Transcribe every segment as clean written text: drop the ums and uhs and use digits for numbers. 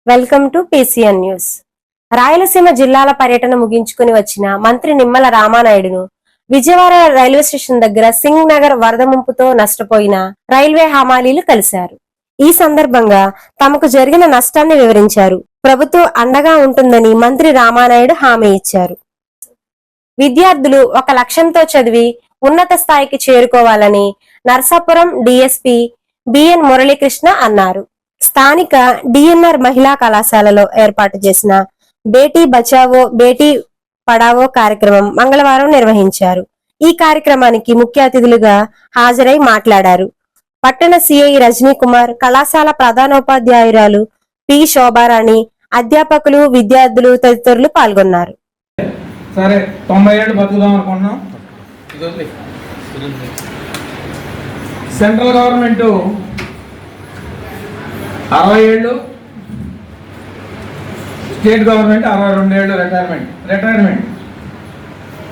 Welcome to PCN news. Rayalaseema జిల్లాల పర్యటన ముగించుకుని వచ్చిన మంత్రి నిమ్మల రామానాయుడును విజయవాడ రైల్వే స్టేషన్ దగ్గర సింగ్ నగర్ వరద ముంపుతో నష్టపోయిన రైల్వే హమాలీలు కలిశారు. ఈ సందర్భంగా తమకు జరిగిన నష్టాన్ని వివరించారు. ప్రభుత్వం అండగా ఉంటుందని మంత్రి రామానాయుడు హామీ ఇచ్చారు. విద్యార్థులు ఒక లక్ష్యంతో చదివి ఉన్నత స్థాయికి చేరుకోవాలని నర్సాపురం డీఎస్పీ బిఎన్ మురళీకృష్ణ అన్నారు. స్థానిక డిఎన్ఆర్ మహిళా కళాశాలలో ఏర్పాటు చేసిన బేటీ బచావో బేటీ పడావో కార్యక్రమం మంగళవారం నిర్వహించారు. ఈ కార్యక్రమానికి ముఖ్య అతిథులుగా హాజరై మాట్లాడారు. పట్టణ సిఐ రజనీ కుమార్, కళాశాల ప్రధానోపాధ్యాయురాలు పి శోభారాణి, అధ్యాపకులు, విద్యార్థులు తదితరులు పాల్గొన్నారు. సరే 90 ఏళ్ళు బతుకుదాం అనుకున్నాం. సెంట్రల్ గవర్నమెంట్ 60 ఏళ్ళు, స్టేట్ గవర్నమెంట్ 62 ఏళ్ళు రిటైర్మెంట్.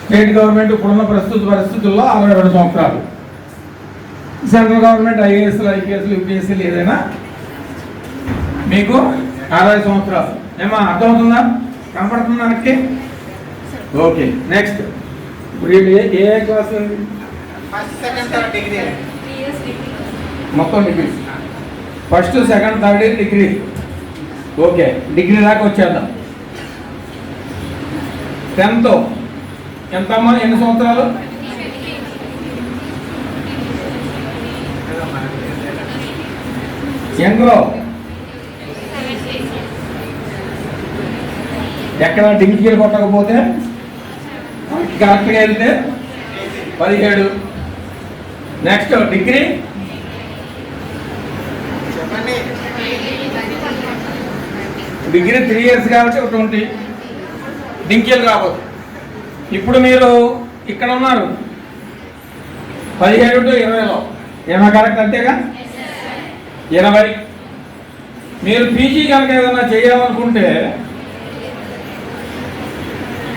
స్టేట్ గవర్నమెంట్ ఇప్పుడున్న ప్రస్తుత పరిస్థితుల్లో 62 సంవత్సరాలు. సెంట్రల్ గవర్నమెంట్ ఐఏఎస్లు, యూపీఎస్సీలు ఏదైనా మీకు 60 సంవత్సరాలు. ఏమా అర్థమవుతుందా? కనపడుతుందా మనకి? Okay, next. ఇప్పుడు ఏ క్లాస్ మొత్తం degree, first, second, third year degree. Okay, degree దాకా వచ్చేద్దాం. 10th ఎంతమ్మా? ఎన్ని సంవత్సరాలు? యంగ్లో ఎక్కడ డింకిలు కొట్టకపోతే కరెక్ట్గా వెళ్తే 17. నెక్స్ట్ డిగ్రీ డిగ్రీ 3 years కాబట్టి 20. డింకీలు రాబోదు. ఇప్పుడు మీరు ఇక్కడ ఉన్నారు 17 to 20లో. ఏమో కరెక్ట్ అంతేగా? 20. మీరు పీజీ కనుక ఏదైనా చేయాలనుకుంటే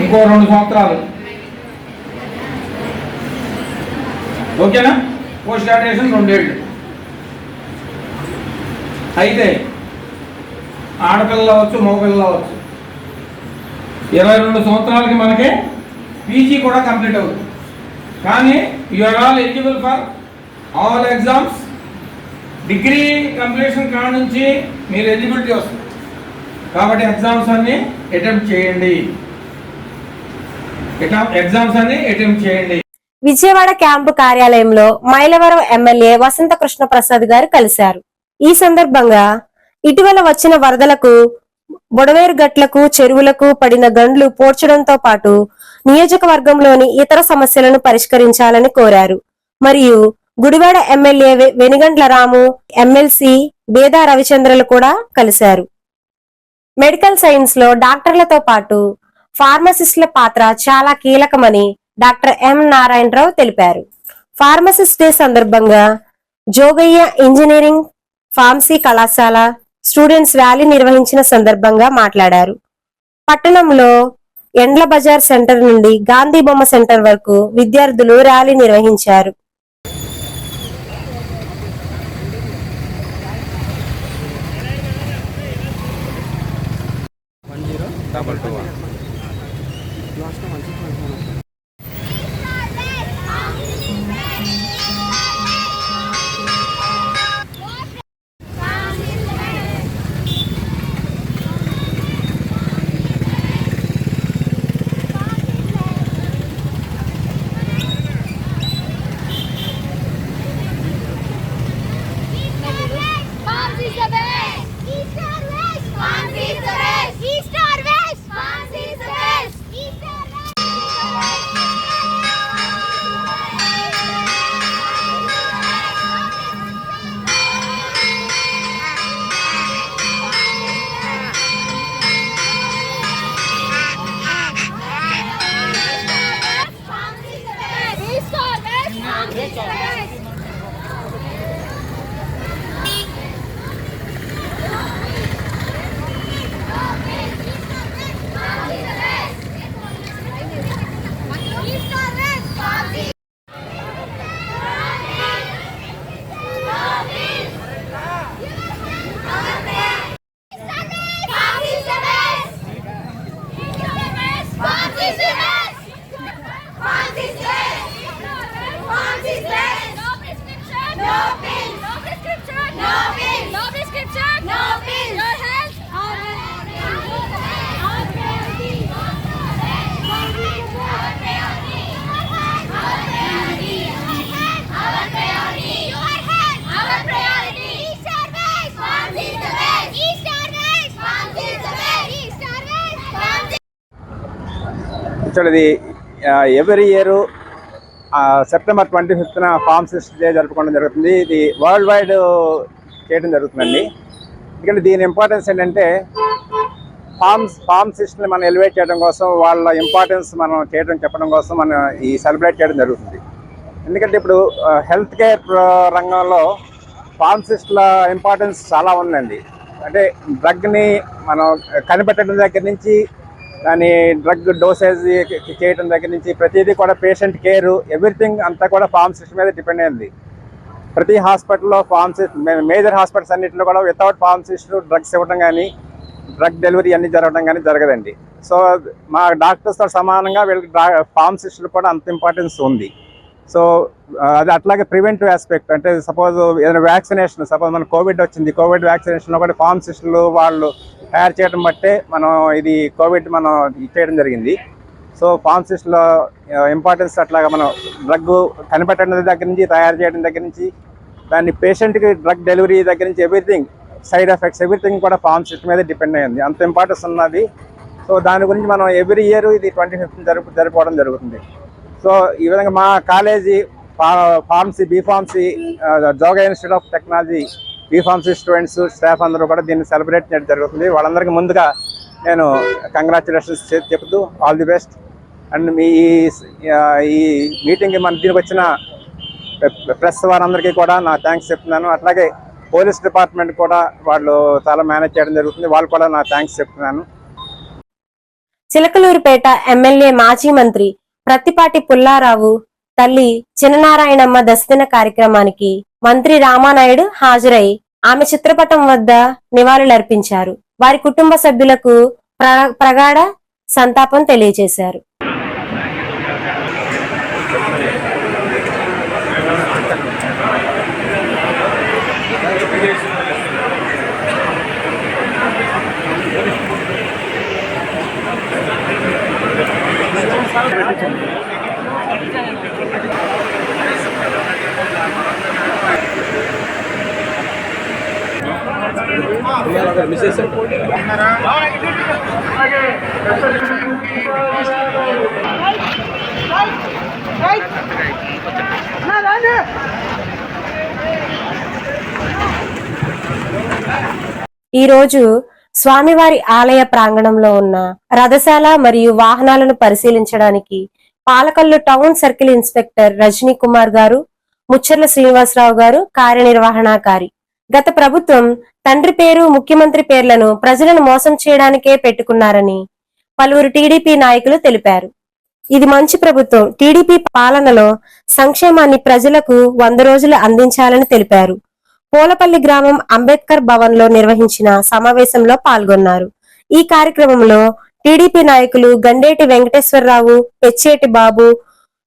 ఇంకో 2 సంవత్సరాలు. ఓకేనా? పోస్ట్ గ్రాడ్యుయేషన్ 2 ఏళ్ళు. అయితే ఆడపిల్లలు అవ్వచ్చు, మగపిల్లలు అవ్వచ్చు. 22 సంవత్సరాలకి మనకి పీజీ కూడా కంప్లీట్ అవుతుంది. కానీ you're all eligible for all exams. Degree completion కాడ నుంచి మీరు ఎలిజిబిలిటీ వస్తుంది. కాబట్టి ఎగ్జామ్స్ అన్ని అటెంప్ట్ చేయండి. విజయవాడ క్యాంపు కార్యాలయంలో మైలవరం ఎమ్మెల్యే వసంత కృష్ణ ప్రసాద్ గారు కలిశారు. ఈ సందర్భంగా ఇటీవల వచ్చిన వరదలకు బొడవేరు గట్లకు, చెరువులకు పడిన గండ్లు పోడ్చడంతో పాటు నియోజకవర్గంలోని ఇతర సమస్యలను పరిష్కరించాలని కోరారు. మరియు గుడివాడ ఎమ్మెల్యే వెనిగండ్ల రాము, ఎమ్మెల్సీ బేదా రవిచంద్రలు కూడా కలిశారు. మెడికల్ సైన్స్ లో డాక్టర్లతో పాటు ఫార్మసిస్టుల పాత్ర చాలా కీలకమని డాక్టర్ ఎం నారాయణరావు తెలిపారు. ఫార్మసిస్ట్ డే సందర్భంగా జోగయ్య ఇంజనీరింగ్ ఫార్మసీ కళాశాల స్టూడెంట్స్ ర్యాలీ నిర్వహించిన సందర్భంగా మాట్లాడారు. పట్టణంలో ఎండ్ల బజార్ సెంటర్ నుండి గాంధీ బొమ్మ సెంటర్ వరకు విద్యార్థులు ర్యాలీ నిర్వహించారు. East or West? East or West? East or West? Actually every year September 25న ఫార్మసిస్ట్ డే జరుపుకోవడం జరుగుతుంది. ఇది వరల్డ్ వైడ్ చేయడం జరుగుతుందండి. ఎందుకంటే దీని ఇంపార్టెన్స్ ఏంటంటే ఫార్మసిస్ట్ని మనం ఎలివేట్ చేయడం కోసం, వాళ్ళ ఇంపార్టెన్స్ మనం చెప్పడం కోసం మనం ఈ సెలబ్రేట్ చేయడం జరుగుతుంది. ఎందుకంటే ఇప్పుడు హెల్త్ కేర్ రంగంలో ఫార్మసిస్ట్ల ఇంపార్టెన్స్ చాలా ఉందండి. అంటే డ్రగ్ని మనం కనిపెట్టడం దగ్గర నుంచి, దాని డ్రగ్ డోసేజ్ చేయడం దగ్గర నుంచి ప్రతిదీ కూడా పేషెంట్ కేరు ఎవ్రీథింగ్ అంతా కూడా ఫార్మసిస్ట్ మీద డిపెండ్ అయింది. ప్రతి హాస్పిటల్లో ఫార్మసిస్ట్, మేజర్ హాస్పిటల్స్ అన్నింటిలో కూడా వితౌట్ ఫార్మసిస్ట్ డ్రగ్స్ ఇవ్వడం కానీ, డ్రగ్ డెలివరీ అన్నీ జరగడం కానీ జరగదండి. సో మా డాక్టర్స్తో సమానంగా వీళ్ళకి ఫార్మసిస్టులు కూడా అంత ఇంపార్టెన్స్ ఉంది. సో అది అట్లాగే ప్రివెంటివ్ ఆస్పెక్ట్, అంటే సపోజ్ ఏదైనా వ్యాక్సినేషన్, సపోజ్ మన కోవిడ్ వచ్చింది, కోవిడ్ వ్యాక్సినేషన్లో కూడా ఫార్మసిస్టులు వాళ్ళు తయారు చేయడం బట్టే మనం ఇది కోవిడ్ మనం ఇచ్చేయడం జరిగింది. సో ఫార్మసిస్టుల ఇంపార్టెన్స్ అట్లాగా మనం డ్రగ్ కనిపెట్టడం దగ్గర నుంచి, తయారు చేయడం దగ్గర నుంచి, దాన్ని పేషెంట్కి డ్రగ్ డెలివరీ దగ్గర నుంచి ఎవ్రీథింగ్, సైడ్ ఎఫెక్ట్స్ ఎవ్రీథింగ్ కూడా ఫార్మసిస్ట్ మీద డిపెండ్ అయ్యింది. అంత ఇంపార్టెన్స్ ఉన్నది. సో దాని గురించి మనం ఎవ్రీ ఇయర్ ఇది 25th జరుపుకోవడం జరుగుతుంది. సో ఈ విధంగా మా college pharmacy, B Pharmacy, జోగా institute of technology B Pharmacy students, staff అందరూ కూడా దీన్ని సెలబ్రేట్ చేయడం జరుగుతుంది. వాళ్ళందరికీ ముందుగా నేను కంగ్రాచులేషన్స్ చెప్తూ ఆల్ ది బెస్ట్. అండ్ మీ ఈ మీటింగ్కి మన దీనికి వచ్చిన ప్రెస్ వారందరికీ కూడా నా థ్యాంక్స్ చెప్తున్నాను. అట్లాగే పోలీస్ డిపార్ట్మెంట్ కూడా వాళ్ళు చాలా మేనేజ్ చేయడం జరుగుతుంది, వాళ్ళు కూడా నా థ్యాంక్స్ చెప్తున్నాను. చిలకలూరుపేట ఎమ్మెల్యే మాజీ మంత్రి ప్రత్తిపాటి పుల్లారావు తల్లి చిన్ననారాయణమ్మ దశదిన కార్యక్రమానికి మంత్రి రామానాయుడు హాజరై ఆమె చిత్రపటం వద్ద నివాళులర్పించారు. వారి కుటుంబ సభ్యులకు ప్రగాఢ సంతాపం తెలియజేశారు. ఈ రోజు స్వామివారి ఆలయ ప్రాంగణంలో ఉన్న రథశాల మరియు వాహనాలను పరిశీలించడానికి Palakallu town circle inspector Rajani Kumar గారు, ముచ్చర్ల శ్రీనివాసరావు గారు కార్యనిర్వహణాకారి. గత ప్రభుత్వం తండ్రి పేరు, ముఖ్యమంత్రి పేర్లను ప్రజలను మోసం చేయడానికే పెట్టుకున్నారని పలువురు టీడీపీ నాయకులు తెలిపారు. ఇది మంచి ప్రభుత్వం. టీడీపీ పాలనలో సంక్షేమాన్ని ప్రజలకు 100 రోజులు అందించాలని తెలిపారు. పోలపల్లి గ్రామం అంబేద్కర్ భవన్ లో నిర్వహించిన సమావేశంలో పాల్గొన్నారు. ఈ కార్యక్రమంలో టీడీపీ నాయకులు గండేటి వెంకటేశ్వరరావు, పెచ్చేటి బాబు,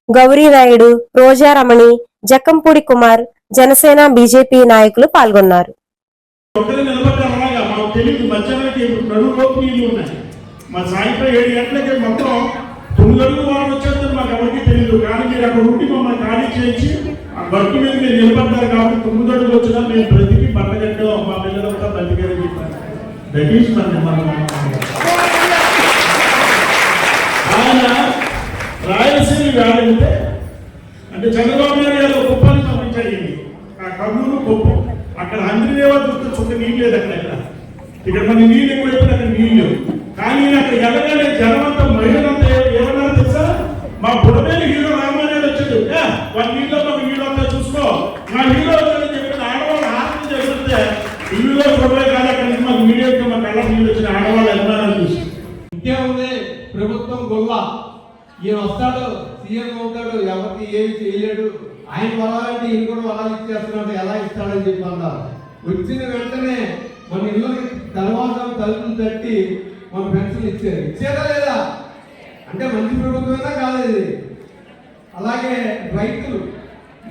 గౌరీ నాయుడు, రోజారమణి, జక్కంపూడి కుమార్, జనసేన, బీజేపీ నాయకులు పాల్గొన్నారు. మా సాయంత్రం 7 గంటలకి మొత్తం 9 అడుగులు వాడు వచ్చేస్తుంది మాకు ఎవరికి తెలియదు. కానీ మీరు అక్కడ ఉండి మమ్మల్ని ఖాళీ చేయించి ఆ వర్క్ మీద మీరు నిలబడ్డారు కాబట్టి 9 అడుగులు వచ్చినా మేము ప్రతికి పట్టగట్టు మా పిల్లలంతా బతికేదని చెప్పారు. దట్ ఈస్ ఆయన రాయలసీమ వ్యాధి అంటే చంద్రబాబు నాయుడు గారు కుప్పాన్ని పంపించారు. ఆ కర్నూలు కుప్పం, అక్కడ హంద్రీదేవా చూస్తే చుక్క నీళ్ళు లేదు. అక్కడ ఇక్కడ మన నీళ్ళు ఎక్కువైపోయి అక్కడ నీళ్ళు. కానీ అక్కడ ఎలాగనే జనమంతా మహిళలంతా ఏమన్నారు తెలుసా? మా బుడమేలు హీరో రామానాయుడు వచ్చాడు, వాళ్ళ నీళ్ళు మాకు నీళ్ళు అంతా చూసుకో, మా హీరో వచ్చాడని చెప్పిన ఆడవాళ్ళు ఆనందం చేస్తుంటే ఇల్లులో చూడలే కాదు. అక్కడ నుంచి మాకు మీడియాకి మా కళ్ళ నీళ్ళు వచ్చిన ఆడవాళ్ళు అభిమానాలు చూసి ఇంకేముంది ప్రభుత్వం గొల్ల. ఈయన వస్తాడు, సీఎం అవుతాడు, ఎవరికి ఏమి చేయలేడు, ఆయన వరాలంటే ఈయన కూడా వరాలు ఇచ్చేస్తున్నాడు, ఎలా ఇస్తాడని చెప్పి అన్నారు. వచ్చిన వెంటనే మన ఇల్లు తర్వాత తలుపులు తట్టి మన పెన్షన్ ఇచ్చేదా లేదా అంటే మంచి ప్రభుత్వమైనా కాదు ఇది. అలాగే రైతులు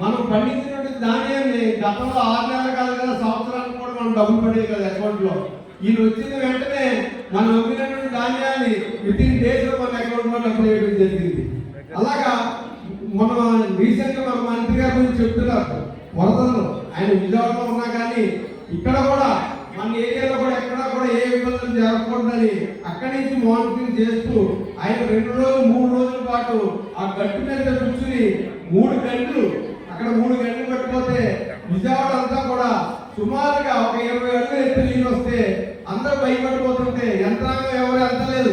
మనం పండించినటువంటి ధాన్యాన్ని గతంలో 6 నెలలు కాదు కదా, సంవత్సరానికి కూడా మనం డబ్బులు పడేది కదా అకౌంట్లో. ఈయన వచ్చిన వెంటనే మనం అమ్మినటువంటి ధాన్యాన్ని వితిన్ డేస్ లో మన అకౌంట్లో డబ్బులు వేయడం జరిగింది. అలాగా మన రీసెంట్ గా మన మంత్రి గారి గురించి చెప్తున్నారు వరదలు. ఆయన విజయవాడలో ఉన్నా కానీ ఇక్కడ కూడా మన ఏరియాలో కూడా ఎక్కడా కూడా ఏ ఇబ్బందులు జరగకూడదని అక్కడి నుంచి మానిటరింగ్ చేస్తూ ఆయన 2 రోజులు 3 రోజుల పాటు ఆ గట్టు మీద కూర్చుని 3 గంటలు అక్కడ 3 గంటలు పట్టిపోతే విజయవాడ అంతా కూడా సుమారుగా ఒక 20 అడుగులు ఎత్తు నీళ్ళు వస్తే అందరూ భయపడిపోతుంటే యంత్రాంగం ఎవరు ఎంతలేదు.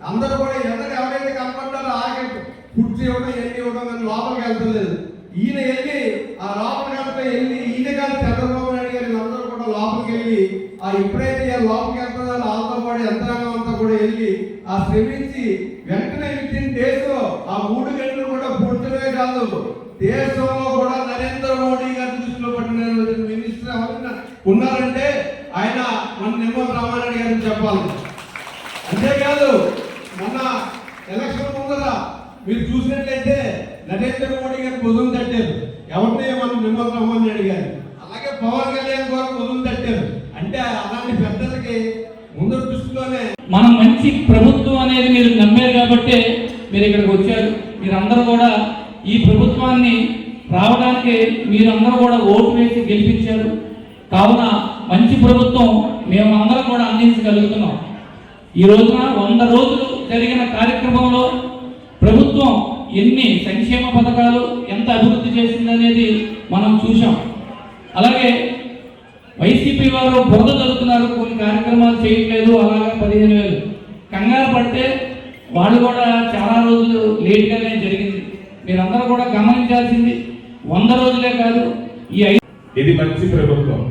అందరూ కూడా ఎవరైతే కనపడ్డారో ఆగే కుర్చీ ఇవ్వడం ఎన్ని ఇవ్వడం అని లోపలికి వెళ్తలేదు. ఈయన వెళ్ళి ఆ లోపలికి వెళ్ళి ఈయన కాదు చంద్రబాబు నాయుడు గారి అందరూ కూడా లోపలికి వెళ్ళి ఆ ఎప్పుడైతే లోపలికి వెళ్తుందో వాళ్ళతో పాటు యంత్రాంగం అంతా కూడా వెళ్ళి ఆ శ్రమించి వెంటనే వితిన్ డేస్ ఆ 3 గంటలు కూడా పూర్తమే కాదు, దేశంలో కూడా నరేంద్ర మోడీ గారి దృష్టిలో పట్టిన మినిస్టర్ ఎవరైనా ఉన్నారంటే ఆయన మన నిమ్మల రామారెడ్డి గారిని చెప్పాలి. అంతేకాదు మొన్న ఎలక్షన్ ముందర మీరు చూసినట్లయితే నరేంద్ర మోడీ గారు భుజం తట్టారు, ఎవరినే మనం నిమ్మల రామారెడ్డి గారు. అలాగే పవన్ కళ్యాణ్ గారు భుజం తట్టారు. అంటే అలాంటి పెద్దలకి ముందు దృష్టిలోనే మనం మంచి ప్రభుత్వం అనేది మీరు నమ్మారు కాబట్టి మీరు ఇక్కడికి వచ్చారు. మీరందరూ కూడా ఈ ప్రభుత్వాన్ని రావడానికి మీరందరూ కూడా ఓటు వేసి గెలిపించారు. కావున మంచి ప్రభుత్వం మేమందరం కూడా అందించగలుగుతున్నాం. ఈ రోజున 100 రోజులు జరిగిన కార్యక్రమంలో ప్రభుత్వం ఎన్ని సంక్షేమ పథకాలు ఎంత అభివృద్ధి చేసిందనేది మనం చూసాం. అలాగే వైసీపీ వారు బురద జరుగుతున్నారు, కొన్ని కార్యక్రమాలు చేయట్లేదు, అలాగే 15,000 కంగారు పడితే వాళ్ళు కూడా చాలా రోజులు లేట్గానే జరిగింది. మీరందరూ కూడా గమనించాల్సింది 100 రోజులే కాదు, ఇది మంచి ప్రభుత్వం.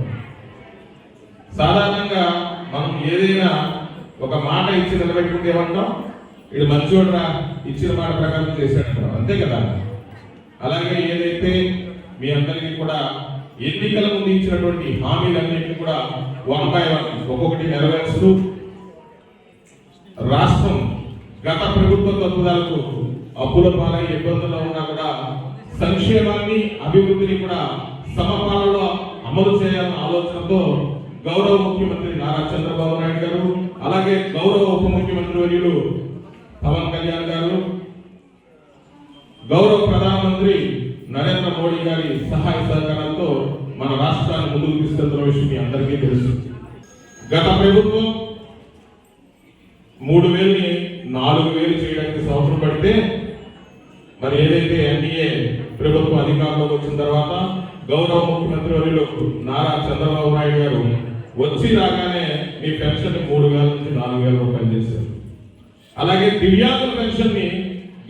సాధారణంగా మనం ఏదైనా ఒక మాట ఇచ్చి నిలబెట్టుకుంటే ఏమంటాం, ఇది మంచోడ్రా, ఇచ్చిన మాట ప్రకారం చేశాడంటాం, అంతే కదా. అలాగే ఏదైతే మీ అందరికీ కూడా ఎన్నికల ముందు ఇచ్చినటువంటి హామీలన్నింటినీ కూడా 1 by 1 ఒక్కొక్కటి నెరవేరుస్తూ రాష్ట్రం గత ప్రభుత్వ తప్పుదాలకు అప్పుల పాలై ఇబ్బందుల్లో ఉన్నా కూడా సంక్షేమాన్ని అభివృద్ధిని కూడా సమపాలలో అమలు చేయాలన్న ఆలోచనతో గౌరవ ముఖ్యమంత్రి నారా చంద్రబాబు నాయుడు గారు, అలాగే గౌరవ ఉప ముఖ్యమంత్రి వర్యులు పవన్ కళ్యాణ్ గారు, గౌరవ ప్రధానమంత్రి నరేంద్ర మోడీ గారి సహాయ సహకారాలతో మన రాష్ట్రాన్ని ముందుకు తీసుకెళ్తున్న విషయం మీ అందరికీ తెలుసు. గత ప్రభుత్వం 3,000ని 4,000 చేయడానికి సంవత్సరం పడితే, మరి ఏదైతే ఎన్డీఏ ప్రభుత్వం అధికారంలోకి వచ్చిన తర్వాత గౌరవ ముఖ్యమంత్రి వర్యులు నారా చంద్రబాబు నాయుడు గారు వచ్చి రాగానే మీ పెన్షన్ 3,000 నుంచి 4,000 రూపాయలు చేశారు. అలాగే దివ్యాంగుల పెన్షన్ ని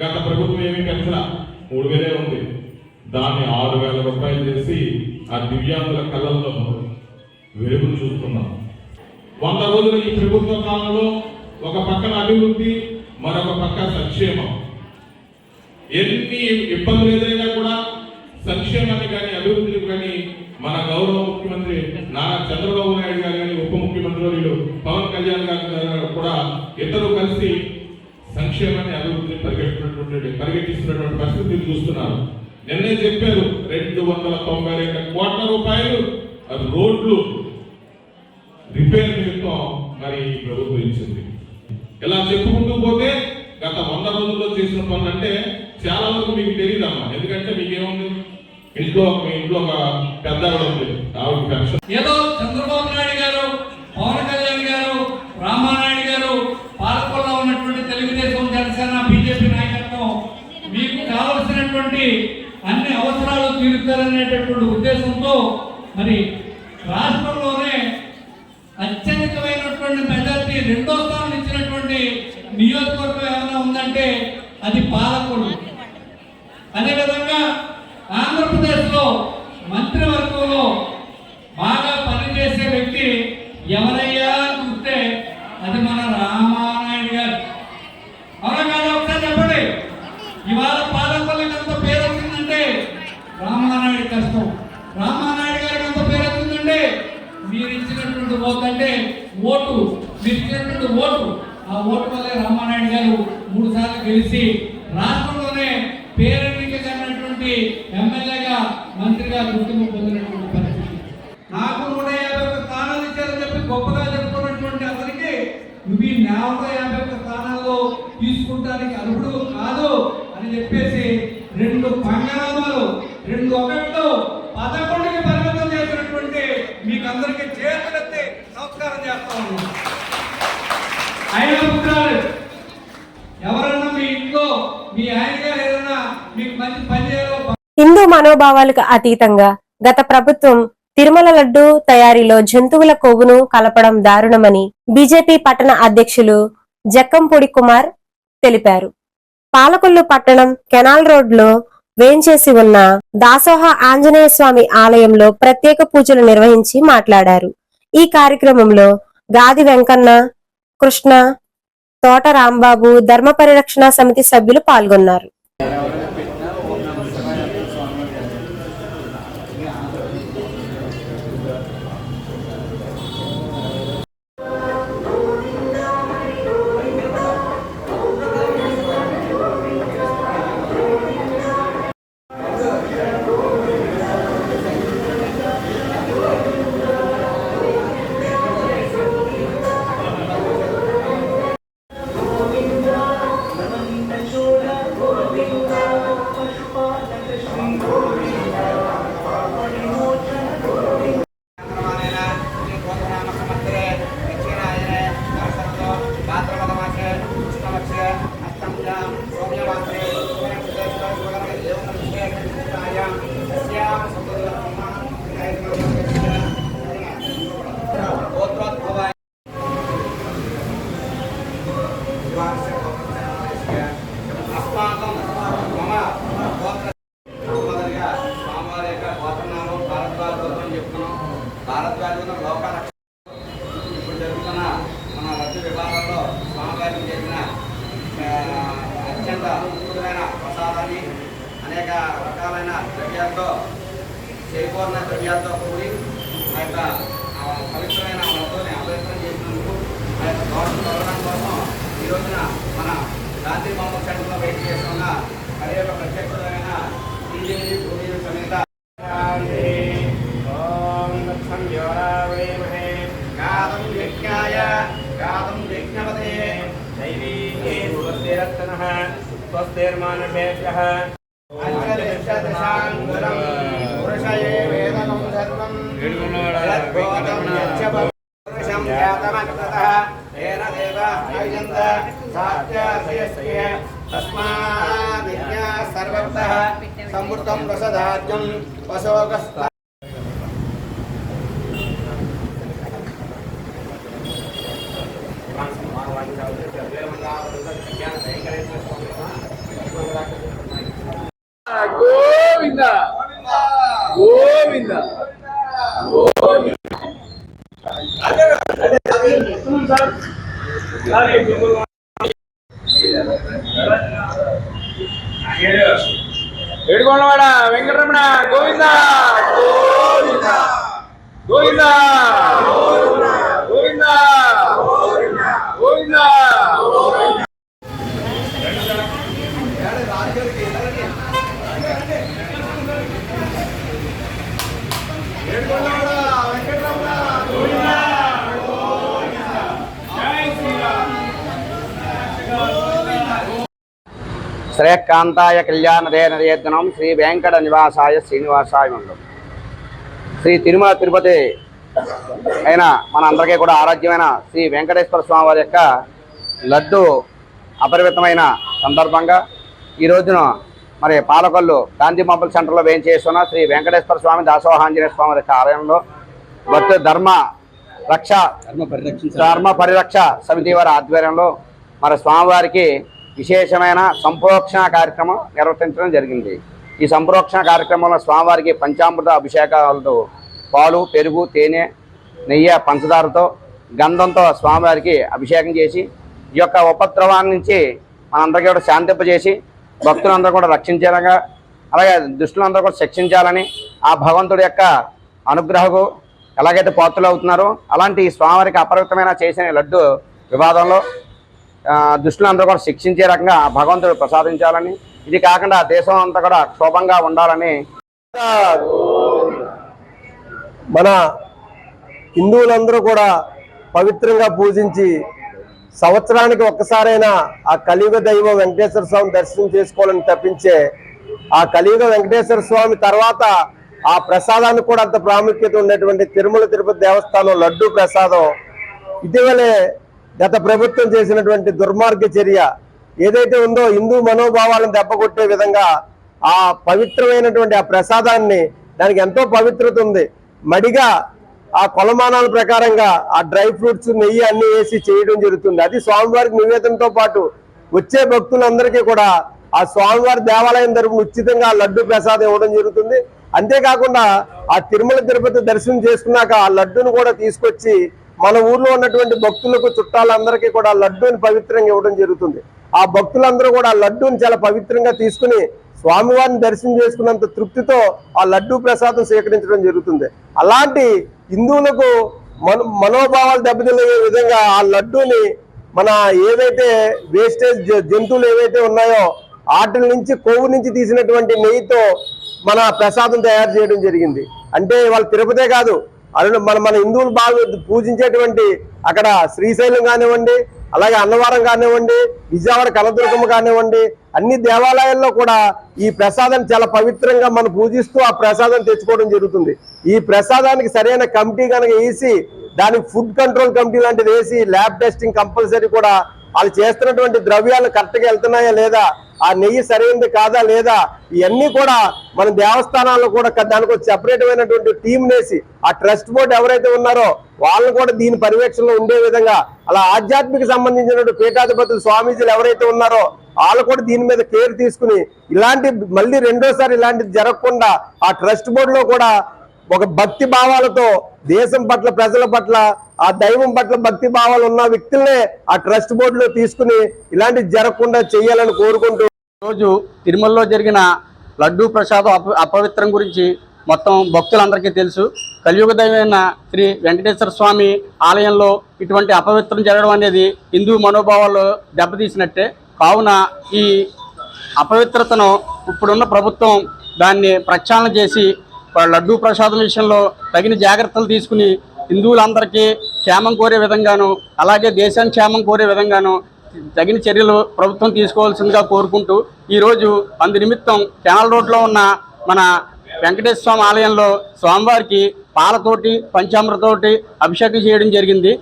గత ప్రభుత్వం ఏమీ పెంచలా, 3,000 ఉంది, దాన్ని 6,000 రూపాయలు చేసి ఆ దివ్యాంగుల కళ్ళల్లో వెలుగును చూస్తున్నాం. 100 రోజుల ఈ ప్రభుత్వ కాలంలో ఒక పక్కన అభివృద్ధి, మరొక పక్క సంక్షేమం. ఎన్ని ఇబ్బందులు ఎదురైనా కూడా సంక్షేమాన్ని కానీ అభివృద్ధిని కానీ మన గౌరవ ముఖ్యమంత్రి నారా చంద్రబాబు నాయుడు గారు కానీ ఉప ముఖ్యమంత్రి పవన్ కళ్యాణ్ గారు కూడా ఇద్దరు కలిసి సంక్షేమాన్ని అభివృద్ధిని పరిగెట్టిస్తున్నటువంటి పరిస్థితి చూస్తున్నారు. నిన్నే చెప్పారు 292 కోట్ల రూపాయలు రోడ్లు రిపేర్ నిమిత్తం మరి ప్రభుత్వం ఇచ్చింది. ఇలా చెప్పుకుంటూ పోతే గత 100 రోజుల్లో చేసిన పనులు అంటే చాలా వరకు మీకు తెలియదమ్మా. ఎందుకంటే మీకేముంది, ఇంట్లో ఒక పెద్ద ఉంది, ఆవిడ పెన్షన్. ఏదో చంద్రబాబు నాయుడు గారు, పవన్ కళ్యాణ్ గారు, రామానాయుడు గారు పాలకొల్లో ఉన్నటువంటి తెలుగుదేశం, జనసేన, బీజేపీ నాయకత్వం మీకు కావలసినటువంటి అన్ని అవసరాలు తీరుతారనేటటువంటి ఉద్దేశంతో మరి రాష్ట్రంలోనే అత్యధికమైనటువంటి మెజార్టీ 2వ స్థానం ఇచ్చినటువంటి నియోజకవర్గం ఏమైనా ఉందంటే అది పాలకొల్లు. అదేవిధంగా ఆంధ్రప్రదేశ్లో మంత్రివర్గంలో బాగా పనిచేసే వ్యక్తి ఎవరయ్యా చూస్తే అది మన రామానాయుడు గారు. అవునా కాదు, ఒకసారి చెప్పండి. ఇవాళ పాలకొల్లుకి ఎంత పేరు వచ్చిందంటే రామానాయుడు కష్టం. రామానాయుడు గారికి ఎంత పేరు వచ్చిందంటే మీరు ఇచ్చినటువంటి ఓటు, అంటే ఓటు మీరు ఇచ్చినటువంటి ఓటు, ఆ ఓటు వల్లే రామానాయుడు గారు 3 సార్లు గెలిచి రాష్ట్రంలోనే పేరెన్నికైనటువంటి ఎమ్మెల్యేగా, మంత్రిగా గుర్తింపు పొందినటువంటి పరిస్థితి. నాకు 151 స్థానాలు ఇచ్చారని చెప్పి గొప్పగా చెప్పుకున్నటువంటి అతనికి నువ్వు ఈ 151 స్థానాల్లో తీసుకుంటానికి అర్హుడు కాదు అని చెప్పేసి 2 పంగనామాలు 2 ఒకటిలో 11కి పరిమితం చేసినటువంటి మీకందరూ అందరికీ చేతులెత్తి నమస్కారం చేస్తా ఉన్నాం. అయినా పుత్రాలు ఎవరన్నా మీ ఇంట్లో మీ ఆయన గారు ఏదన్నా మీకు మంచి పని చేయాలో హిందూ మనోభావాలకు అతీతంగా గత ప్రభుత్వం తిరుమల లడ్డు తయారీలో జంతువుల కొవ్వును కలపడం దారుణమని బీజేపీ పట్టణ అధ్యక్షులు జక్కంపూడి కుమార్ తెలిపారు. పాలకొల్లు పట్టణం కెనాల్ రోడ్ లో వేంచేసి ఉన్న దాసోహ ఆంజనేయ స్వామి ఆలయంలో ప్రత్యేక పూజలు నిర్వహించి మాట్లాడారు. ఈ కార్యక్రమంలో గాది వెంకన్న, కృష్ణ, తోట రాంబాబు, ధర్మ పరిరక్షణ సమితి సభ్యులు పాల్గొన్నారు. ఇప్పుడు జరుగుతున్న మన లడ్డు విభాగంలో స్వామివారికి చేసిన అత్యంత అద్భుతమైన ప్రసాదాన్ని అనేక రకాలైన ద్రవ్యాలతో చేకూరిన ద్రవ్యాలతో కూడి ఆ యొక్క పవిత్రమైన లడ్డూని అపవిత్రం చేసినందుకు ఆ యొక్క దోషం తొలగడం కోసం ఈ రోజున మన గాంధీ బొమ్మ సెంటర్లో వెయిట్ చేస్తున్న మరి యొక్క ప్రత్యక్షమైన శ్రీదేవి భూదేవి సమేత గాతం యజ్ఞాయ గాతం యజ్ఞపదే దైవీకే స్వస్తిరత్నః స్వస్తిర్మానుషేభ్యః పంచదశాంగులం పురుషయే వేదనం సర్వం యద్భూతం యచ్చ పురుషం ఖ్యాతమగ్రతః తేన దేవ ఆయుజంత సాత్యాస్య తస్మాద్ యజ్ఞా సర్వతః సంవృతం ప్రసదాజ్యం వశోగస్త గోవింద గోవింద ఏడుకొండవాడ వెంకటరమణ గోవింద గోవింద గోవింద గోవింద గోవింద శ్రేయకాంతాయ కళ్యాణదేనదేతనం శ్రీ వెంకట నివాసాయ శ్రీనివాసాయ మంగళం. శ్రీ తిరుమల తిరుపతి అయిన మన అందరికీ కూడా ఆరాధ్యమైన శ్రీ వెంకటేశ్వర స్వామి వారి యొక్క లడ్డు అపరిమితమైన సందర్భంగా ఈ రోజున మరి పాలకొల్లు గాంధీ మొబైల్ సెంటర్లో వేయించేస్తున్న శ్రీ వెంకటేశ్వర స్వామి దాసోహ ఆంజనేయ స్వామి వారి యొక్క ఆలయంలో భక్తు ధర్మ పరిరక్ష సమితి వారి ఆధ్వర్యంలో మరి స్వామివారికి విశేషమైన సంప్రోక్షణ కార్యక్రమం నిర్వర్తించడం జరిగింది. ఈ సంప్రోక్షణ కార్యక్రమంలో స్వామివారికి పంచామృత అభిషేకాలతో పాలు, పెరుగు, తేనె, నెయ్యి, పంచదారతో గంధంతో స్వామివారికి అభిషేకం చేసి ఈ యొక్క ఉపద్రవాన్ని నుంచి మనందరికీ కూడా శాంతింపజేసి భక్తులందరూ కూడా రక్షించేలాగా అలాగే దుష్టులందరూ కూడా శిక్షించాలని ఆ భగవంతుడి యొక్క అనుగ్రహకు ఎలాగైతే పాత్రలు అవుతున్నారో అలాంటి స్వామివారికి అపరిమితమైన చేసిన లడ్డు వివాదంలో దుష్టులందరూ కూడా శిక్షించే రకంగా భగవంతుడు ప్రసాదించాలని, ఇది కాకుండా దేశం అంతా కూడా క్షోభంగా ఉండాలని మన హిందువులందరూ కూడా పవిత్రంగా పూజించి సంవత్సరానికి ఒక్కసారైనా ఆ కలియుగ దైవం వెంకటేశ్వర స్వామి దర్శనం చేసుకోవాలని తప్పించే ఆ కలియుగ వెంకటేశ్వర స్వామి తర్వాత ఆ ప్రసాదానికి కూడా అంత ప్రాముఖ్యత ఉన్నటువంటి తిరుమల తిరుపతి దేవస్థానం లడ్డూ ప్రసాదం ఇటీవలే గత ప్రభుత్వం చేసినటువంటి దుర్మార్గ చర్య ఏదైతే ఉందో హిందూ మనోభావాలను దెబ్బకొట్టే విధంగా ఆ పవిత్రమైనటువంటి ఆ ప్రసాదాన్ని, దానికి ఎంతో పవిత్రత ఉంది, మడిగా ఆ కొలమానాల ప్రకారంగా ఆ డ్రై ఫ్రూట్స్, నెయ్యి అన్ని వేసి చేయడం జరుగుతుంది. అది స్వామివారికి నివేదనతో పాటు వచ్చే భక్తులందరికీ కూడా ఆ స్వామివారి దేవాలయం తరపున ఉచితంగా లడ్డు ప్రసాదం ఇవ్వడం జరుగుతుంది. అంతేకాకుండా ఆ తిరుమల తిరుపతి దర్శనం చేసుకున్నాక ఆ లడ్డును కూడా తీసుకొచ్చి మన ఊర్లో ఉన్నటువంటి భక్తులకు, చుట్టాలందరికీ కూడా లడ్డూని పవిత్రంగా ఇవ్వడం జరుగుతుంది. ఆ భక్తులందరూ కూడా ఆ లడ్డూని చాలా పవిత్రంగా తీసుకుని స్వామివారిని దర్శనం చేసుకున్నంత తృప్తితో ఆ లడ్డూ ప్రసాదం స్వీకరించడం జరుగుతుంది. అలాంటి హిందువులకు మనోభావాలు దెబ్బతినే విధంగా ఆ లడ్డూని మన ఏదైతే వేస్టేజ్ జంతువులు ఏవైతే ఉన్నాయో వాటి నుంచి, కొవ్వు నుంచి తీసినటువంటి నెయ్యితో మన ప్రసాదం తయారు చేయడం జరిగింది. అంటే వాళ్ళు తిరుపతే కాదు, మన హిందువులు బాగా పూజించేటువంటి అక్కడ శ్రీశైలం కానివ్వండి, అలాగే అన్నవరం కానివ్వండి, విజయవాడ కనదుర్గమ్మ కానివ్వండి, అన్ని దేవాలయాల్లో కూడా ఈ ప్రసాదాన్ని చాలా పవిత్రంగా మనం పూజిస్తూ ఆ ప్రసాదం తెచ్చుకోవడం జరుగుతుంది. ఈ ప్రసాదానికి సరైన కమిటీ కనుక వేసి, దానికి ఫుడ్ కంట్రోల్ కమిటీ లాంటిది వేసి ల్యాబ్ టెస్టింగ్ కంపల్సరీ కూడా వాళ్ళు చేస్తున్నటువంటి ద్రవ్యాలు కరెక్ట్గా వెళ్తున్నాయా లేదా, ఆ నెయ్యి సరైనది కాదా లేదా, ఇవన్నీ కూడా మన దేవస్థానాల్లో కూడా దానికి ఒక సెపరేట్ అయినటువంటి టీం వేసి ఆ ట్రస్ట్ బోర్డు ఎవరైతే ఉన్నారో వాళ్ళు కూడా దీని పర్యవేక్షణలో ఉండే విధంగా, అలా ఆధ్యాత్మిక సంబంధించినటువంటి పీఠాధిపతులు, స్వామీజీలు ఎవరైతే ఉన్నారో వాళ్ళు కూడా దీని మీద కేర్ తీసుకుని ఇలాంటి మళ్ళీ రెండోసారి ఇలాంటిది జరగకుండా ఆ ట్రస్ట్ బోర్డులో కూడా ఒక భక్తి భావాలతో దేశం పట్ల, ప్రజల పట్ల, ఆ దైవం పట్ల భక్తి భావాలు ఉన్న వ్యక్తులనే ఆ ట్రస్ట్ బోర్డులో తీసుకుని ఇలాంటివి జరగకుండా చేయాలని కోరుకుంటూ, రోజు తిరుమలలో జరిగిన లడ్డూ ప్రసాదం అపవిత్రం గురించి మొత్తం భక్తులందరికీ తెలుసు. కలియుగ దైవమైన శ్రీ వెంకటేశ్వర స్వామి ఆలయంలో ఇటువంటి అపవిత్రం జరగడం అనేది హిందూ మనోభావాల్లో దెబ్బతీసినట్టే. కావున ఈ అపవిత్రతను ఇప్పుడున్న ప్రభుత్వం దాన్ని ప్రక్షాళన చేసి లడ్డూ ప్రసాదం విషయంలో తగిన జాగ్రత్తలు తీసుకుని హిందువులందరికీ క్షేమం కోరే విధంగాను, అలాగే దేశానికి క్షేమం కోరే విధంగాను తగిన చర్యలు ప్రభుత్వం తీసుకోవాల్సిందిగా కోరుకుంటూ, ఈరోజు అందు నిమిత్తం కెనాల్ రోడ్లో ఉన్న మన వెంకటేశ్వర స్వామి ఆలయంలో స్వామివారికి పాలతోటి, పంచామృతతోటి అభిషేకం చేయడం జరిగింది.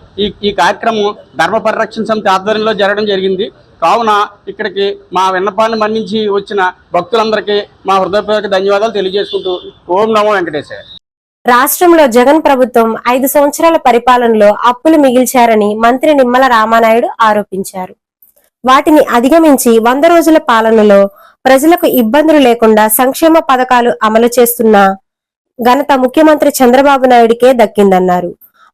ఈ కార్యక్రమం ధర్మ పరిరక్షణ సమితి ఆధ్వర్యంలో జరగడం జరిగింది. కావున ఇక్కడికి మా విన్నపాన్ని మన్నించి వచ్చిన భక్తులందరికీ మా హృదయపూర్వక ధన్యవాదాలు తెలియజేసుకుంటూ ఓం నమో వెంకటేశ్వర. రాష్ట్రంలో జగన్ ప్రభుత్వం 5 సంవత్సరాల పరిపాలనలో అప్పులు మిగిల్చారని మంత్రి నిమ్మల రామానాయుడు ఆరోపించారు. వాటిని అధిగమించి 100 రోజుల పాలనలో ప్రజలకు ఇబ్బందులు లేకుండా సంక్షేమ పథకాలు అమలు చేస్తున్న ఘనత ముఖ్యమంత్రి చంద్రబాబు నాయుడికే దక్కిందన్నారు.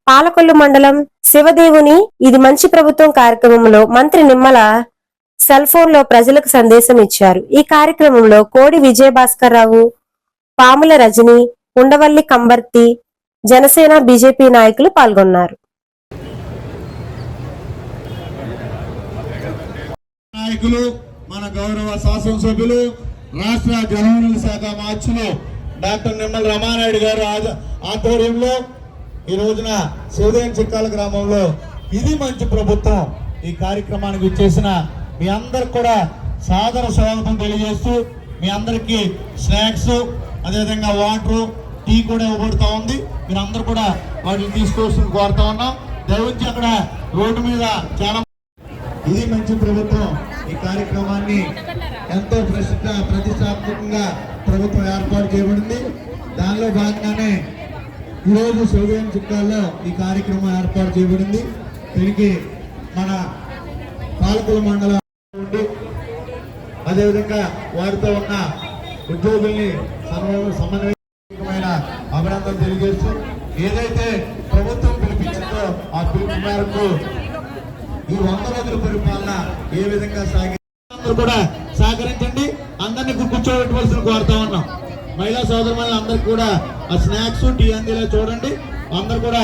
పాలకొల్లు మండలం శివదేవుని ఇది మంచి ప్రభుత్వం కార్యక్రమంలో మంత్రి నిమ్మల సెల్ ఫోన్ లో ప్రజలకు సందేశం ఇచ్చారు. ఈ కార్యక్రమంలో కోడి విజయభాస్కర్ రావు, పాముల రజని, ఉండవల్లి కంబర్తి, జనసేన, బీజేపీ నాయకులు పాల్గొన్నారు. నాయకులు, మన గౌరవ శాసనసభ్యులు, రాష్ట్ర జలవనరుల శాఖ మార్చులు డాక్టర్ నిమ్మల రామానాయుడు గారు ఆధ్వర్యంలో ఈ రోజున శివదేవుని చిక్కాల గ్రామంలో ఇది మంచి ప్రభుత్వం ఈ కార్యక్రమానికి వచ్చేసిన మీ అందరికి కూడా సాదర స్వాగతం తెలియజేస్తూ, మీ అందరికీ స్నాక్స్, అదేవిధంగా వాటర్, టీ కూడా ఇవ్వబడుతూ ఉంది. మీరు అందరూ కూడా వాటిని తీసుకోవాల్సిన కోరుతా ఉన్నాం. దయవుంచి అక్కడ రోడ్డు మీద చాలా ఇది మంచి ప్రభుత్వం ఈ కార్యక్రమాన్ని ఎంతో ప్రతిష్టాత్మకంగా ప్రభుత్వం ఏర్పాటు చేయబడింది. దానిలో భాగంగానే ఈరోజు శివదేవుని చిక్కాల్లో ఈ కార్యక్రమం ఏర్పాటు చేయబడింది. దీనికి మన పాలకొల్లు మండలం ఉండి అదేవిధంగా వారితో ఉన్న ఉద్యోగుల్ని సమన్వయమైన అభినందనలు తెలియజేస్తూ, ఏదైతే ప్రభుత్వం పిలిపించిందో ఆ పిలుపు మేరకు ఈ 100 రోజుల పరిపాలన ఏ విధంగా అందరూ కూడా సహకరించండి. అందరినీ కూర్చోబెట్టవలసిన కోరుతా ఉన్నాం. మహిళా సోదరులు అందరికి కూడా ఆ స్నాక్స్, టీ అందేలా చూడండి. అందరు కూడా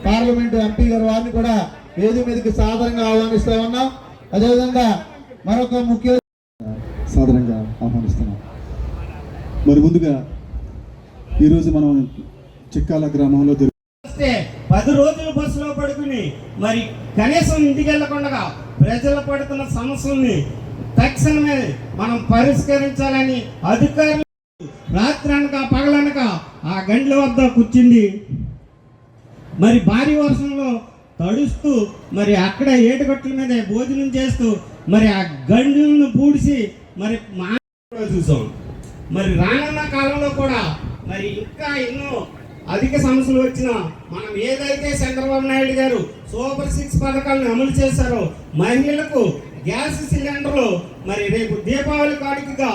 పార్లమెంటు ఎంపీ గారు వారిని కూడా వేదిక మీదకి సాదరంగా ఆహ్వానిస్తా ఉన్నాం. అదేవిధంగా మరొక ముఖ్య సాదరంగా ఆహ్వానిస్తున్నాం. మరి ముందుగా ఈరోజు మనం చిక్కాల గ్రామంలో 10 రోజులు బస్సులో పడుకుని మరి కనీసం ఇంటికి వెళ్లకుండా ప్రజలు పడుతున్న సమస్యల్ని తక్షణమే మనం పరిష్కరించాలని అధికారులు రాత్రి అనక పగలనక ఆ గండ్ల వద్ద కూర్చుంది. మరి భారీ వర్షంలో తడుస్తూ మరి అక్కడ ఏటుగట్ల మీద భోజనం చేస్తూ మరి ఆ గండ్లను పూడ్చి మరి మా చూసాం. మరి రానున్న కాలంలో కూడా మరి ఇంకా ఎన్నో అధిక సమస్యలు వచ్చినా మనం ఏదైతే చంద్రబాబు నాయుడు గారు సూపర్ 6 పథకాలను అమలు చేశారో మహిళలకు గ్యాస్ సిలిండర్లు మరి రేపు దీపావళి కానుకగా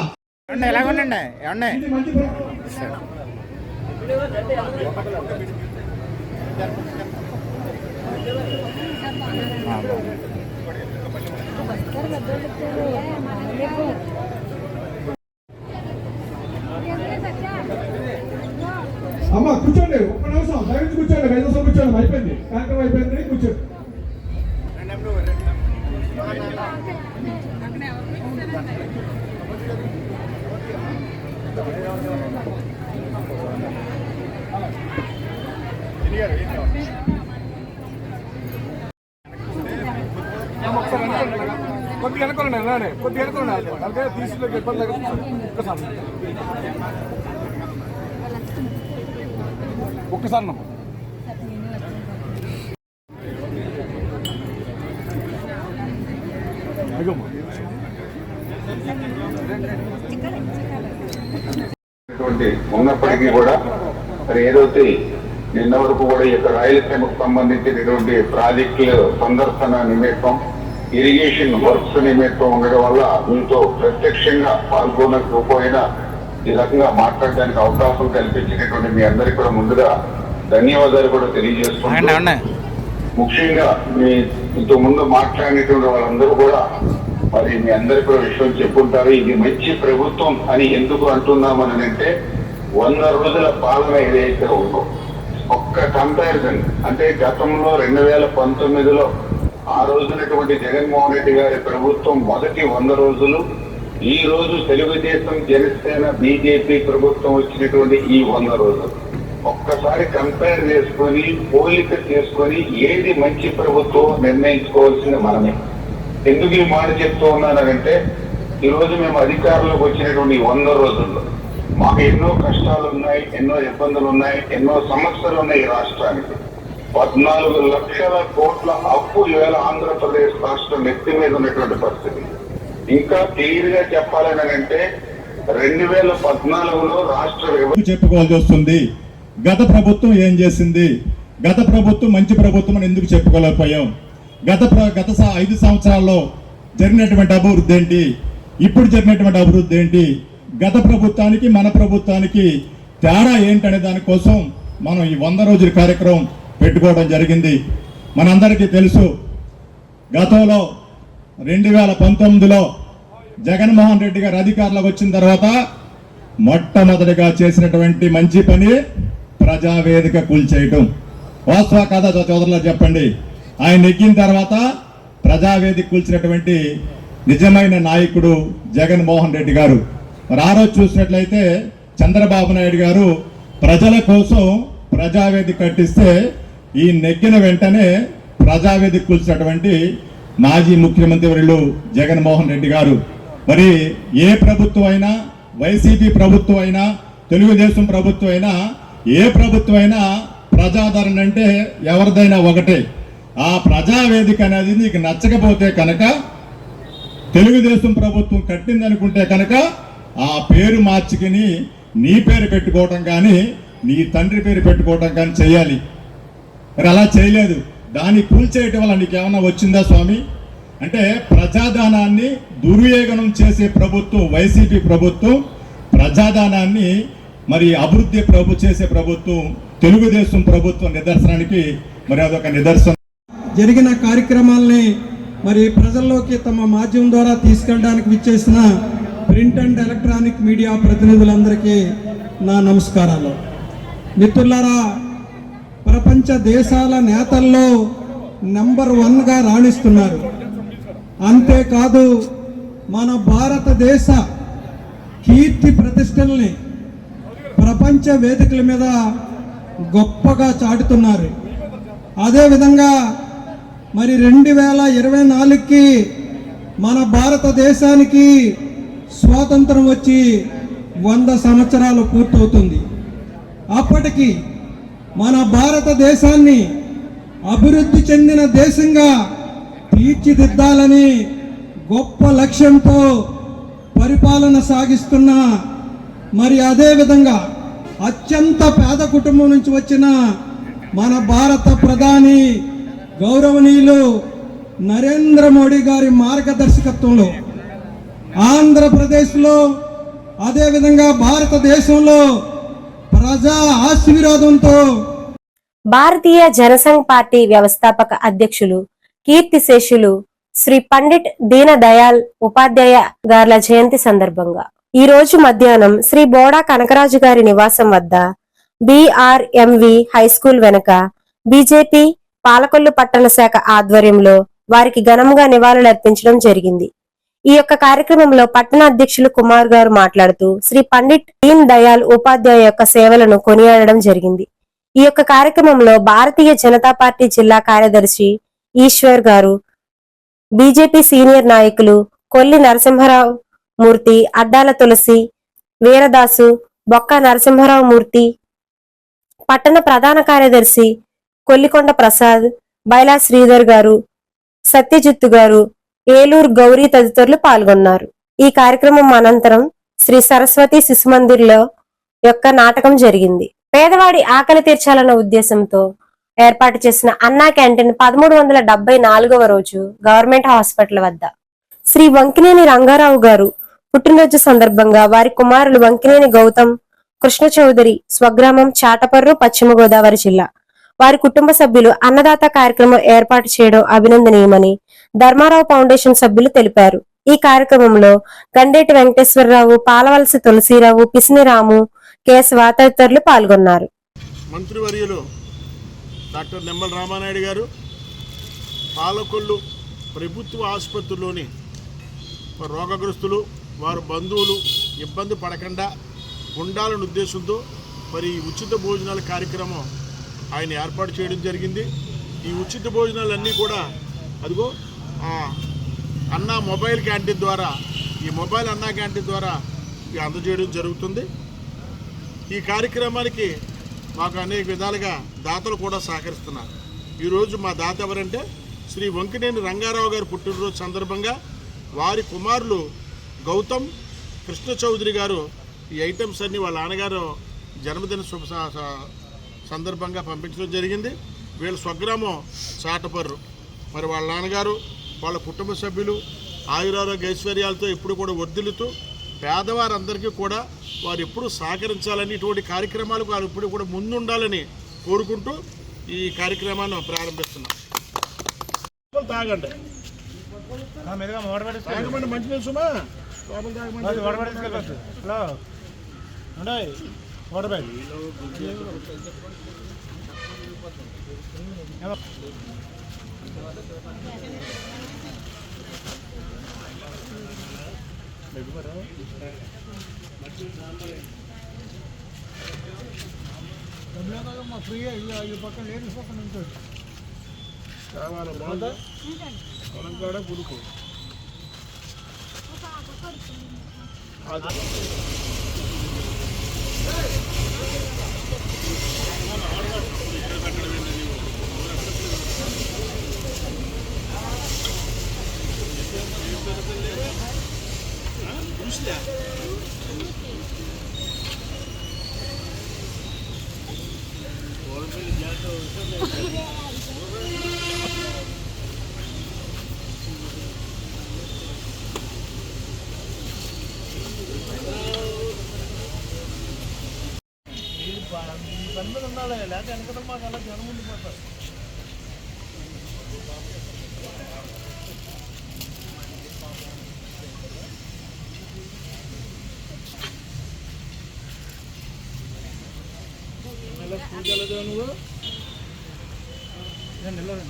అమ్మ కూర్చోండి, ఒక్క నిమిషం దయచేసి కూర్చోండి, 5 నిమిషాలు కూర్చోండి. అయిపోయింది, కార్యక్రమం అయిపోయింది, కూర్చోండి. కొద్దిగా వెనకాలండి, కొద్దిగా వెనకాలండి, అంటే తీసులోకి ఇబ్బంది ఒక్కసారి ఉన్నప్పటికీ కూడా మరి ఏదైతే నిన్న వరకు కూడా ఈ యొక్క రాయలసీమకు సంబంధించినటువంటి ప్రాజెక్టుల సందర్శన నిమిత్తం, ఇరిగేషన్ వర్క్స్ నిమిత్తం ఉండడం వల్ల మీతో ప్రత్యక్షంగా పాల్గొనకపోయినా ఈ రకంగా మాట్లాడడానికి అవకాశం కల్పించినటువంటి మీ అందరికీ కూడా ముందుగా ధన్యవాదాలు కూడా తెలియజేస్తున్నాను. ముఖ్యంగా మీతో ముందు మాట్లాడినటువంటి వాళ్ళందరూ కూడా మరి మీ అందరికీ కూడా విషయం చెప్పుంటారు. ఇది మంచి ప్రభుత్వం అని ఎందుకు అంటున్నామని అంటే 100 రోజుల పాలన ఏదైతే ఉందో ఒక్క కంపారిజన్ అంటే గతంలో 2019లో ఆ రోజునటువంటి జగన్మోహన్ రెడ్డి గారి ప్రభుత్వం మొదటి 100 రోజులు, ఈ రోజు తెలుగుదేశం, జనసేన, బీజేపీ ప్రభుత్వం వచ్చినటువంటి ఈ 100 రోజులు ఒక్కసారి కంపేర్ చేసుకొని పోలిక చేసుకొని ఏది మంచి ప్రభుత్వం నిర్ణయించుకోవాల్సింది మనమే. ఎందుకు ఈ మాట చెప్తూ ఉన్నానంటే ఈ రోజు మేము అధికారంలోకి వచ్చినటువంటి 100 రోజుల్లో మాకు ఎన్నో కష్టాలు ఉన్నాయి, ఎన్నో ఇబ్బందులు ఉన్నాయి, ఎన్నో సమస్యలు ఉన్నాయి. ఈ రాష్ట్రానికి 14 లక్షల కోట్ల అప్పు ఈవేళ ఆంధ్రప్రదేశ్ రాష్ట్రం నెత్తి మీద ఉన్నటువంటి పరిస్థితి. ఇంకా క్లియర్ గా చెప్పాలని అంటే 2014లో రాష్ట్ర చెప్పుకోవాల్సి వస్తుంది. గత ప్రభుత్వం ఏం చేసింది, గత ప్రభుత్వం మంచి ప్రభుత్వం అని ఎందుకు చెప్పుకోలేకపోయాం, గత 5 సంవత్సరాల్లో జరిగినటువంటి అభివృద్ధి ఏంటి, ఇప్పుడు జరిగినటువంటి అభివృద్ధి ఏంటి, గత ప్రభుత్వానికి మన ప్రభుత్వానికి తేడా ఏంటనే దానికోసం మనం ఈ 100 రోజుల కార్యక్రమం పెట్టుకోవడం జరిగింది. మనందరికీ తెలుసు, గతంలో 2019లో జగన్మోహన్ రెడ్డి గారు అధికారంలోకి వచ్చిన తర్వాత మొట్టమొదటిగా చేసినటువంటి మంచి పని ప్రజావేదిక కూల్చేయటం. వాస్తవ కథ చోదరులా చెప్పండి. ఆయన ఎక్కిన తర్వాత ప్రజావేదిక కూల్చినటువంటి నిజమైన నాయకుడు జగన్మోహన్ రెడ్డి గారు. మరి ఆ రోజు చూసినట్లయితే చంద్రబాబు నాయుడు గారు ప్రజల కోసం ప్రజావేదిక కట్టిస్తే ఈ నెగ్గిన వెంటనే ప్రజావేదిక కూల్చినటువంటి మాజీ ముఖ్యమంత్రి వర్యులు జగన్మోహన్ రెడ్డి గారు. మరి ఏ ప్రభుత్వం అయినా, వైసీపీ ప్రభుత్వం అయినా, తెలుగుదేశం ప్రభుత్వం అయినా, ఏ ప్రభుత్వం అయినా ప్రజాదరణ అంటే ఎవరిదైనా ఒకటే. ఆ ప్రజావేదిక అనేది నీకు నచ్చకపోతే కనుక, తెలుగుదేశం ప్రభుత్వం కట్టిందనుకుంటే కనుక ఆ పేరు మార్చుకుని నీ పేరు పెట్టుకోవటం కానీ, నీ తండ్రి పేరు పెట్టుకోవటం కానీ చేయాలి. మరి అలా చేయలేదు. దాన్ని కూల్చేయటం వల్ల నీకేమన్నా వచ్చిందా స్వామి అంటే? ప్రజాదానాన్ని దుర్వినియోగం చేసే ప్రభుత్వం వైసీపీ ప్రభుత్వం, ప్రజాదానాన్ని మరి అభివృద్ధి చేసే ప్రభుత్వం తెలుగుదేశం ప్రభుత్వం నిదర్శనానికి మరి అదొక నిదర్శనం. జరిగిన కార్యక్రమాలని మరి ప్రజల్లోకి తమ మాధ్యమం ద్వారా తీసుకెళ్ళడానికి విచ్చేసిన ప్రింట్ అండ్ ఎలక్ట్రానిక్ మీడియా ప్రతినిధులందరికీ నా నమస్కారాలు. మిత్రులారా, ప్రపంచ దేశాల నేతల్లో నెంబర్ 1గా రాణిస్తున్నారు. అంతేకాదు మన భారతదేశ కీర్తి ప్రతిష్టల్ని ప్రపంచ వేదికల మీద గొప్పగా చాటుతున్నారు. అదేవిధంగా మరి 2024కి మన భారతదేశానికి స్వాతంత్రం వచ్చి 100 సంవత్సరాలు పూర్తవుతుంది. అప్పటికి మన భారతదేశాన్ని అభివృద్ధి చెందిన దేశంగా తీర్చిదిద్దాలని గొప్ప లక్ష్యంతో పరిపాలన సాగిస్తున్న, మరి అదేవిధంగా అత్యంత పేద కుటుంబం నుంచి వచ్చిన మన భారత ప్రధాని గౌరవనీయులు నరేంద్ర మోడీ గారి మార్గదర్శకత్వంలో ఆంధ్రప్రదేశ్లో అదేవిధంగా భారతదేశంలో ప్రజా ఆశీర్వాదంతో భారతీయ జనసంఘ్ పార్టీ వ్యవస్థాపక అధ్యక్షులు కీర్తిశేషులు శ్రీ పండిట్ దీన దయాళ్ ఉపాధ్యాయ గార్ల జయంతి సందర్భంగా ఈ రోజు మధ్యాహ్నం శ్రీ బోడా కనకరాజు గారి నివాసం వద్ద BRMV హై స్కూల్ వెనుక బీజేపీ పాలకొల్లు పట్టణ శాఖ ఆధ్వర్యంలో వారికి ఘనంగా నివాళులర్పించడం జరిగింది. ఈ యొక్క కార్యక్రమంలో పట్టణ అధ్యక్షులు కుమార్ గారు మాట్లాడుతూ శ్రీ పండిట్ దీన్ దయాళ్ ఉపాధ్యాయ యొక్క సేవలను కొనియాడడం జరిగింది. ఈ యొక్క కార్యక్రమంలో భారతీయ జనతా పార్టీ జిల్లా కార్యదర్శి ఈశ్వర్ గారు, బీజేపీ సీనియర్ నాయకులు కొల్లి నరసింహారావు మూర్తి, అడ్డాల తులసి, వీరదాసు, బొక్క నరసింహారావు మూర్తి, పట్టణ ప్రధాన కార్యదర్శి కొల్లికొండ ప్రసాద్, బైలా శ్రీధర్ గారు, సత్యజిత్తు గారు, ఏలూరు గౌరీ తదితరులు పాల్గొన్నారు. ఈ కార్యక్రమం అనంతరం శ్రీ సరస్వతి శిశుమందిర్లో యొక్క నాటకం జరిగింది. పేదవాడి ఆకలి తీర్చాలన్న ఉద్దేశంతో ఏర్పాటు చేసిన అన్నా క్యాంటీన్ 1374వ రోజు గవర్నమెంట్ హాస్పిటల్ వద్ద శ్రీ వంకినేని రంగారావు గారు పుట్టినరోజు సందర్భంగా వారి కుమారులు వంకినేని గౌతమ్, కృష్ణ చౌదరి స్వగ్రామం చాటపర్రు, పశ్చిమ గోదావరి జిల్లా, వారి కుటుంబ సభ్యులు అన్నదాత కార్యక్రమం ఏర్పాటు చేయడం అభినందనీయమని ధర్మారావు ఫౌండేషన్ సభ్యులు తెలిపారు. ఈ కార్యక్రమంలో గండేటి వెంకటేశ్వరరావు, పాలవలసి తులసిరావు, పిసిని రాము, కేశవ తదితరులు పాల్గొన్నారు. మంత్రివర్యులు డాక్టర్ నిమ్మల రామానాయుడు గారు పాలకొల్లు ప్రభుత్వ ఆసుపత్రిలోని రోగగ్రస్తులు వారి బంధువులు ఇబ్బంది పడకుండా ఉండాలనే ఉద్దేశంతో మరి ఉచిత భోజనాల కార్యక్రమం ఆయన ఏర్పాటు చేయడం జరిగింది. ఈ ఉచిత భోజనాలన్నీ కూడా అదిగో అన్నా మొబైల్ క్యాంటీన్ ద్వారా, ఈ మొబైల్ అన్నా క్యాంటీన్ ద్వారా అందజేయడం జరుగుతుంది. ఈ కార్యక్రమానికి మాకు అనేక విధాలుగా దాతలు కూడా సహకరిస్తున్నారు. ఈరోజు మా దాత ఎవరంటే శ్రీ వంకినేని రంగారావు గారు పుట్టినరోజు సందర్భంగా వారి కుమారులు గౌతమ్, కృష్ణ చౌదరి గారు ఈ ఐటమ్స్ అన్ని వాళ్ళ నాన్నగారు జన్మదిన శుభ సందర్భంగా పంపించడం జరిగింది. వీళ్ళ స్వగ్రామం చాటపర్రు. మరి వాళ్ళ నాన్నగారు వాళ్ళ కుటుంబ సభ్యులు ఆయురారోగ్య ఐశ్వర్యాలతో ఎప్పుడు కూడా వర్ధిల్లుతూ పేదవారందరికీ కూడా వారు ఎప్పుడు సహకరించాలని, ఇటువంటి కార్యక్రమాలకు వారు ఎప్పుడు కూడా ముందుండాలని కోరుకుంటూ ఈ కార్యక్రమాన్ని ప్రారంభిస్తున్నాం. తాగండి, తాగమండి, మంచినీళ్ళు సుమా లోపల తాగమండి. హలో వాటర్ బ్యాగ్ ఫ్రీ ఈ పక్కన లేడీస్ పక్కన ఉంటుంది కావాలి బాగుందా పొలం కాడ పురుకు పని మీద ఉండాలి, లేకపోతే వెనకడం మాకు అలా జనం ఉండిపోతారు. స్కూల్కి వెళ్ళదు నువ్వు వెళ్ళండి.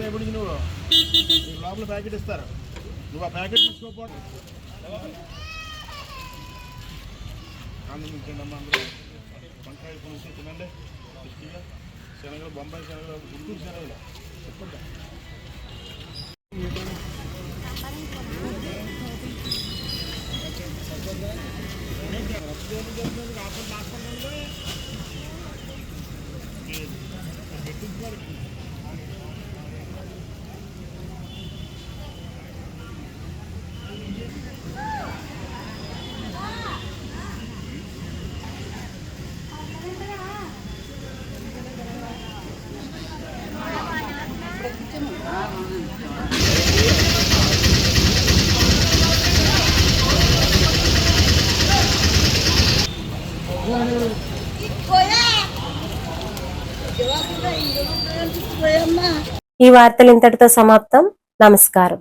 రేపు నువ్వు లోపల ప్యాకెట్ ఇస్తారు, నువ్వు ఆ ప్యాకెట్ తీసుకోపోవడం అన్నం తింటమ్మా. అందరూ వంకాయ పులుసు తినండి. శనగలు, బొంబాయి శనగలు, గుంటూరు శనగలు చెప్పండి. ఈ వార్తలు ఇంతటితో సమాప్తం. నమస్కారం.